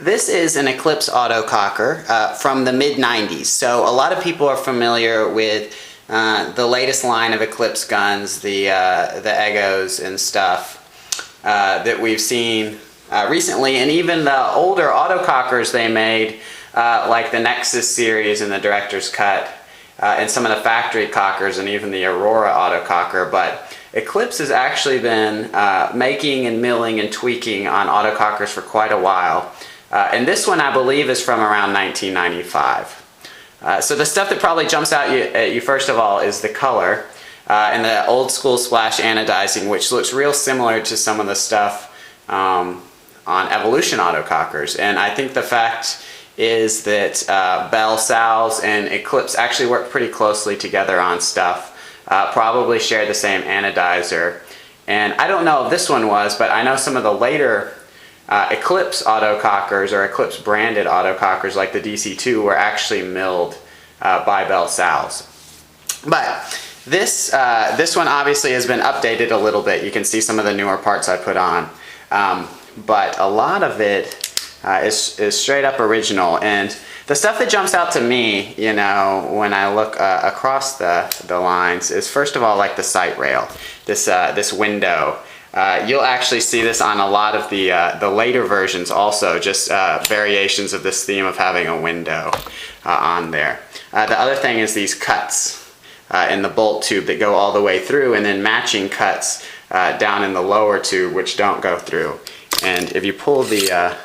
This is an Eclipse Autococker from the mid-90s. So a lot of people are familiar with the latest line of Eclipse guns, the Egos and stuff that we've seen recently, and even the older autocockers they made, like the Nexus series and the Director's Cut, and some of the factory cockers and even the Aurora autococker. But Eclipse has actually been making and milling and tweaking on autocockers for quite a while. And this one, I believe, is from around 1995. So the stuff that probably jumps out at you first of all is the color and the old school splash anodizing, which looks real similar to some of the stuff on Evolution autocockers. And I think the fact is that Bell, Sal's, and Eclipse actually work pretty closely together on stuff. Probably share the same anodizer. And I don't know if this one was, but I know some of the later Eclipse autocockers or Eclipse branded autocockers like the DC2 were actually milled by Bell Sal's. But this one obviously has been updated a little bit. You can see some of the newer parts I put on. But a lot of it is straight up original. And the stuff that jumps out to me, you know, when I look across the lines is, first of all, like the sight rail, this window. You'll actually see this on a lot of the later versions also, just variations of this theme of having a window on there. The other thing is these cuts in the bolt tube that go all the way through, and then matching cuts down in the lower tube which don't go through. And if you pull the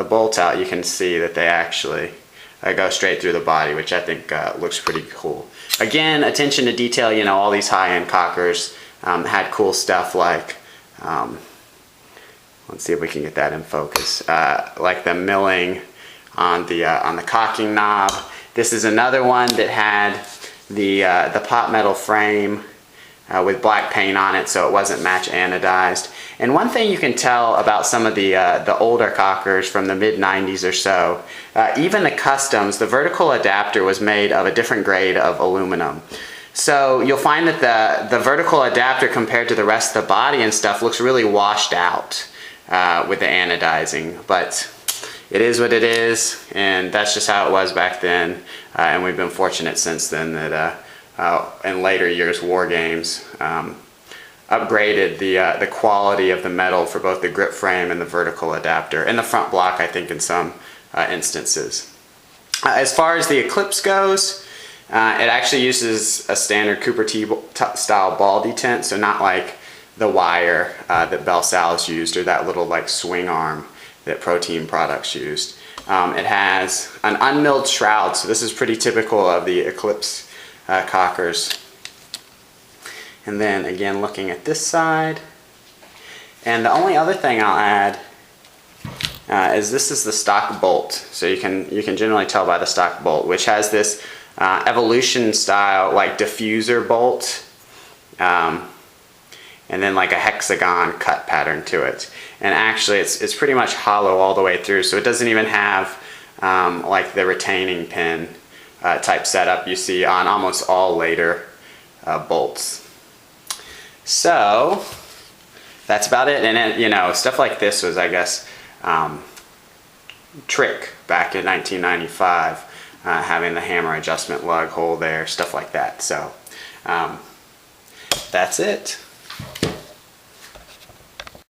bolt out, you can see that they actually go straight through the body, which I think looks pretty cool. Again, attention to detail. You know, all these high-end cockers had cool stuff like, let's see if we can get that in focus, like the milling on the cocking knob. This is another one that had the pot metal frame with black paint on it, so it wasn't match anodized. And one thing you can tell about some of the older cockers from the mid-90s or so, even the customs, the vertical adapter was made of a different grade of aluminum. So you'll find that the vertical adapter compared to the rest of the body and stuff looks really washed out with the anodizing. But it is what it is, and that's just how it was back then. And we've been fortunate since then that in later years War Games upgraded the quality of the metal for both the grip frame and the vertical adapter, and the front block, I think, in some instances. As far as the Eclipse goes, it actually uses a standard Cooper T style ball detent, so not like the wire that Bell Sal's used, or that little like swing arm that Pro Team products used. It has an unmilled shroud, so this is pretty typical of the Eclipse cockers. And then again, looking at this side, and the only other thing I'll add is this is the stock bolt. So you can generally tell by the stock bolt, which has this Evolution style like diffuser bolt, and then like a hexagon cut pattern to it. And actually it's pretty much hollow all the way through, so it doesn't even have like the retaining pin type setup you see on almost all later bolts. So that's about it. And it, you know, stuff like this was, I guess, trick back in 1995, having the hammer adjustment lug hole there, stuff like that. So that's it.